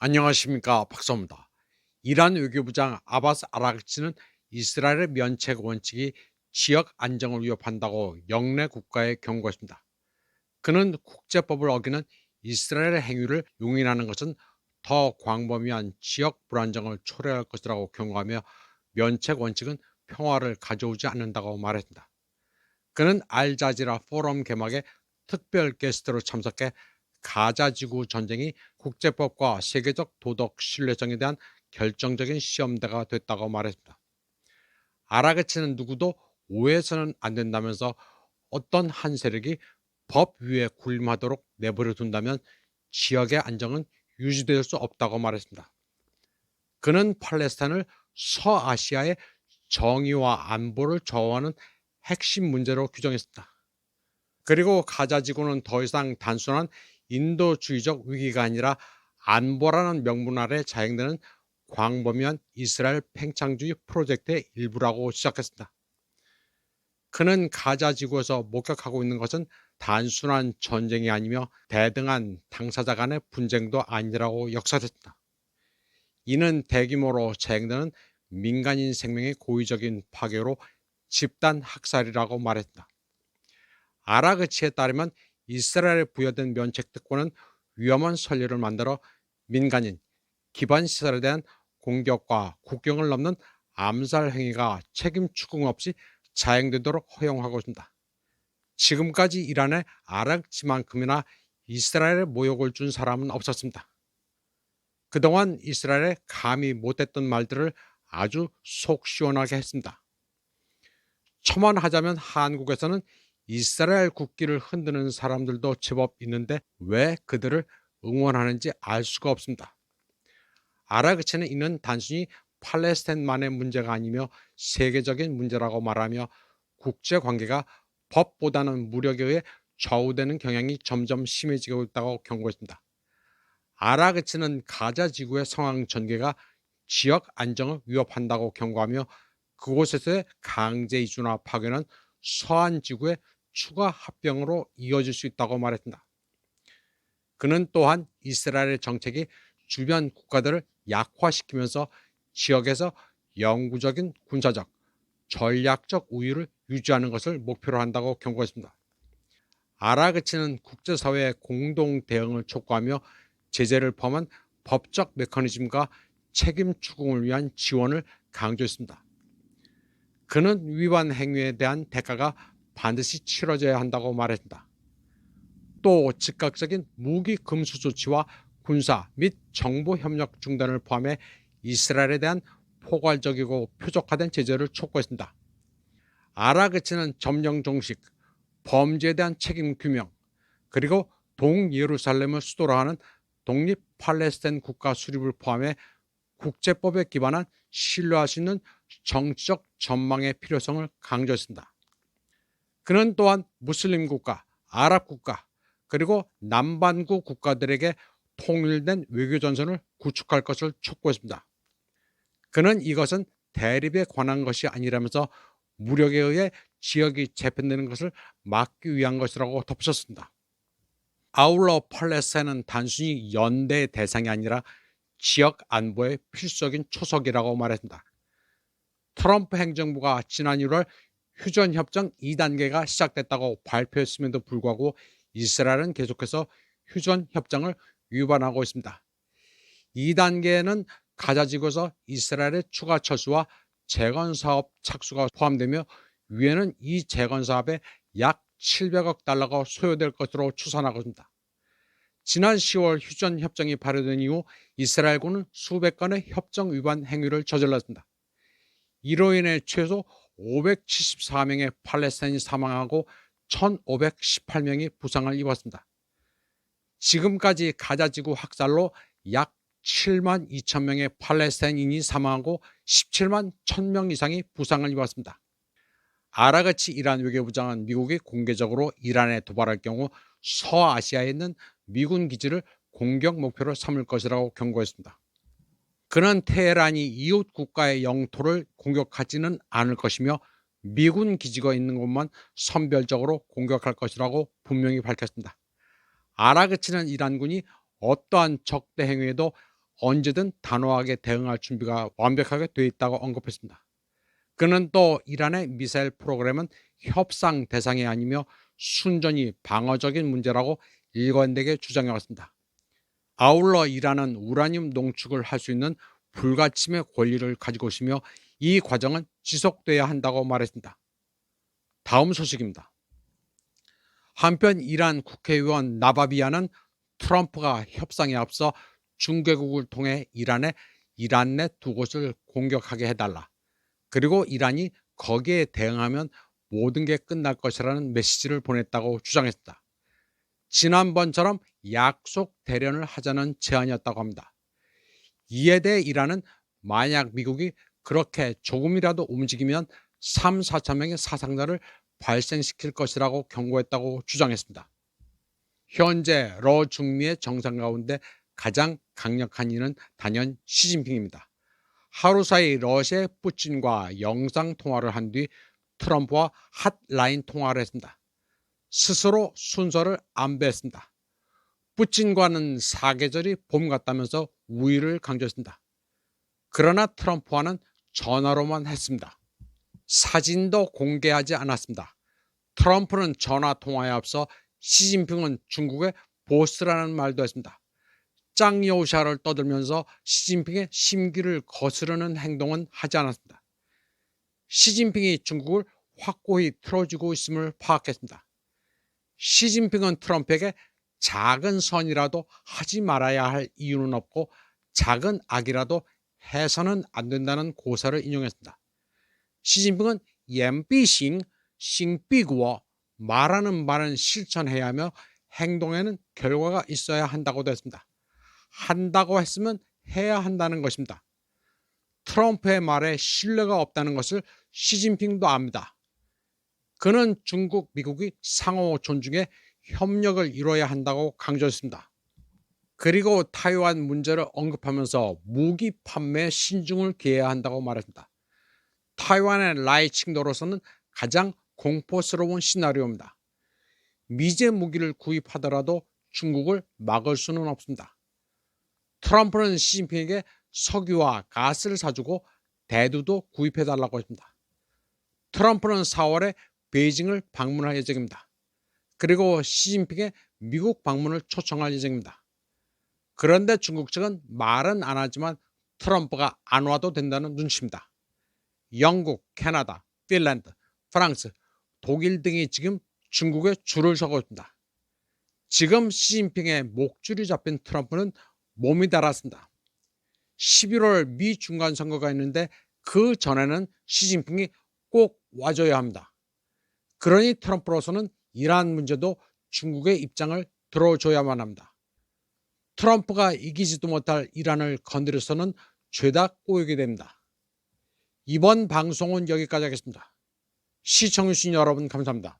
안녕하십니까, 박사입니다. 이란 외교부장 아바스 아라그치는 이스라엘의 면책 원칙이 지역 안정을 위협한다고 영내 국가에 경고했습니다. 그는 국제법을 어기는 이스라엘의 행위를 용인하는 것은 더 광범위한 지역 불안정을 초래할 것이라고 경고하며 면책 원칙은 평화를 가져오지 않는다고 말했습니다. 그는 알자지라 포럼 개막에 특별 게스트로 참석해 가자 지구 전쟁이 국제법과 세계적 도덕 신뢰성에 대한 결정적인 시험대가 됐다고 말했습니다. 아라게치는 누구도 오해해서는 안 된다면서 어떤 한 세력이 법 위에 군림하도록 내버려 둔다면 지역의 안정은 유지될 수 없다고 말했습니다. 그는 팔레스타인을 서아시아의 정의와 안보를 좌우하는 핵심 문제로 규정했습니다. 그리고 가자 지구는 더 이상 단순한 인도주의적 위기가 아니라 안보라는 명분 아래 자행되는 광범위한 이스라엘 팽창주의 프로젝트의 일부라고 시작했습니다. 그는 가자 지구에서 목격하고 있는 것은 단순한 전쟁이 아니며 대등한 당사자 간의 분쟁도 아니라고 역설했습니다. 이는 대규모로 자행되는 민간인 생명의 고의적인 파괴로 집단 학살이라고 말했다. 아라그치에 따르면 이스라엘에 부여된 면책 특권은 위험한 선례를 만들어 민간인, 기반 시설에 대한 공격과 국경을 넘는 암살 행위가 책임 추궁 없이 자행되도록 허용하고 있습니다. 지금까지 이란에 아라그치만큼이나 이스라엘에 모욕을 준 사람은 없었습니다. 그동안 이스라엘에 감히 못했던 말들을 아주 속 시원하게 했습니다. 첨언하자면 한국에서는 이스라엘 국기를 흔드는 사람들도 제법 있는데 왜 그들을 응원하는지 알 수가 없습니다. 아라그치는 이는 단순히 팔레스타인만의 문제가 아니며 세계적인 문제라고 말하며 국제관계가 법보다는 무력에 의해 좌우되는 경향이 점점 심해지고 있다고 경고했습니다. 아라그치는 가자 지구의 상황 전개가 지역 안정을 위협한다고 경고하며 그곳에서의 강제 이주나 파괴는 서한 지구의 추가 합병으로 이어질 수 있다고 말했습니다. 그는 또한 이스라엘의 정책이 주변 국가들을 약화시키면서 지역에서 영구적인 군사적, 전략적 우위를 유지하는 것을 목표로 한다고 경고했습니다. 아라그치는 국제사회의 공동 대응을 촉구하며 제재를 포함한 법적 메커니즘과 책임 추궁을 위한 지원을 강조했습니다. 그는 위반 행위에 대한 대가가 반드시 치러져야 한다고 말했습니다. 또 즉각적인 무기 금수 조치와 군사 및 정보 협력 중단을 포함해 이스라엘에 대한 포괄적이고 표적화된 제재를 촉구했습니다. 아라그치는 점령 종식, 범죄에 대한 책임 규명, 그리고 동예루살렘을 수도로 하는 독립 팔레스타인 국가 수립을 포함해 국제법에 기반한 신뢰할 수 있는 정치적 전망의 필요성을 강조했습니다. 그는 또한 무슬림 국가, 아랍 국가, 그리고 남반구 국가들에게 통일된 외교 전선을 구축할 것을 촉구했습니다. 그는 이것은 대립에 관한 것이 아니라면서 무력에 의해 지역이 재편되는 것을 막기 위한 것이라고 덧붙였습니다. 아울러 팔레스타인은 단순히 연대의 대상이 아니라 지역 안보의 필수적인 초석이라고 말했습니다. 트럼프 행정부가 지난 1월 휴전협정 2단계가 시작됐다고 발표했음에도 불구하고 이스라엘은 계속해서 휴전협정을 위반하고 있습니다. 2단계에는 가자지구에서 이스라엘의 추가 철수와 재건사업 착수가 포함되며 위에는 이 재건사업에 약 700억 달러가 소요될 것으로 추산하고 있습니다. 지난 10월 휴전협정이 발효된 이후 이스라엘군은 수백 건의 협정 위반 행위를 저질렀습니다. 이로 인해 최소 574명의 팔레스타인이 사망하고 1,518명이 부상을 입었습니다. 지금까지 가자지구 학살로 약 7만 2천 명의 팔레스타인인이 사망하고 17만 1,000명 이상이 부상을 입었습니다. 아라그치 이란 외교부장은 미국이 공개적으로 이란에 도발할 경우 서아시아에 있는 미군 기지를 공격 목표로 삼을 것이라고 경고했습니다. 그는 테헤란이 이웃 국가의 영토를 공격하지는 않을 것이며 미군 기지가 있는 곳만 선별적으로 공격할 것이라고 분명히 밝혔습니다. 아라그치는 이란군이 어떠한 적대 행위에도 언제든 단호하게 대응할 준비가 완벽하게 돼 있다고 언급했습니다. 그는 또 이란의 미사일 프로그램은 협상 대상이 아니며 순전히 방어적인 문제라고 일관되게 주장해왔습니다. 아울러 이란은 우라늄 농축을 할 수 있는 불가침의 권리를 가지고 있으며 이 과정은 지속돼야 한다고 말했습니다. 다음 소식입니다. 한편 이란 국회의원 나바비아는 트럼프가 협상에 앞서 중개국을 통해 이란 내 두 곳을 공격하게 해달라. 그리고 이란이 거기에 대응하면 모든 게 끝날 것이라는 메시지를 보냈다고 주장했습니다. 지난번처럼 약속 대련을 하자는 제안이었다고 합니다. 이에 대해 이란은 만약 미국이 그렇게 조금이라도 움직이면 3, 4천 명의 사상자를 발생시킬 것이라고 경고했다고 주장했습니다. 현재 러 중미의 정상 가운데 가장 강력한 이는 단연 시진핑입니다. 하루 사이 러시아의 푸틴과 영상통화를 한 뒤 트럼프와 핫라인 통화를 했습니다. 스스로 순서를 안배했습니다. 푸틴과는 사계절이 봄 같다면서 우위를 강조했습니다. 그러나 트럼프와는 전화로만 했습니다. 사진도 공개하지 않았습니다. 트럼프는 전화통화에 앞서 시진핑은 중국의 보스라는 말도 했습니다. 짱여우샤를 떠들면서 시진핑의 심기를 거스르는 행동은 하지 않았습니다. 시진핑이 중국을 확고히 틀어주고 있음을 파악했습니다. 시진핑은 트럼프에게 작은 선이라도 하지 말아야 할 이유는 없고 작은 악이라도 해서는 안 된다는 고사를 인용했습니다. 시진핑은 연비싱, 싱비구어 말하는 말은 실천해야 하며 행동에는 결과가 있어야 한다고도 했습니다. 한다고 했으면 해야 한다는 것입니다. 트럼프의 말에 신뢰가 없다는 것을 시진핑도 압니다. 그는 중국, 미국이 상호 존중해 협력을 이뤄야 한다고 강조했습니다. 그리고 타이완 문제를 언급하면서 무기 판매에 신중을 기해야 한다고 말했습니다. 타이완의 라이칭도로서는 가장 공포스러운 시나리오입니다. 미제 무기를 구입하더라도 중국을 막을 수는 없습니다. 트럼프는 시진핑에게 석유와 가스를 사주고 대두도 구입해달라고 했습니다. 트럼프는 4월에 베이징을 방문할 예정입니다. 그리고 시진핑의 미국 방문을 초청할 예정입니다. 그런데 중국 측은 말은 안 하지만 트럼프가 안 와도 된다는 눈치입니다. 영국, 캐나다, 핀란드, 프랑스, 독일 등이 지금 중국에 줄을 서고 있습니다. 지금 시진핑의 목줄이 잡힌 트럼프는 몸이 달았습니다. 11월 미 중간선거가 있는데 그 전에는 시진핑이 꼭 와줘야 합니다. 그러니 트럼프로서는 이란 문제도 중국의 입장을 들어줘야만 합니다. 트럼프가 이기지도 못할 이란을 건드려서는 죄다 꼬이게 됩니다. 이번 방송은 여기까지 하겠습니다. 시청해주신 여러분 감사합니다.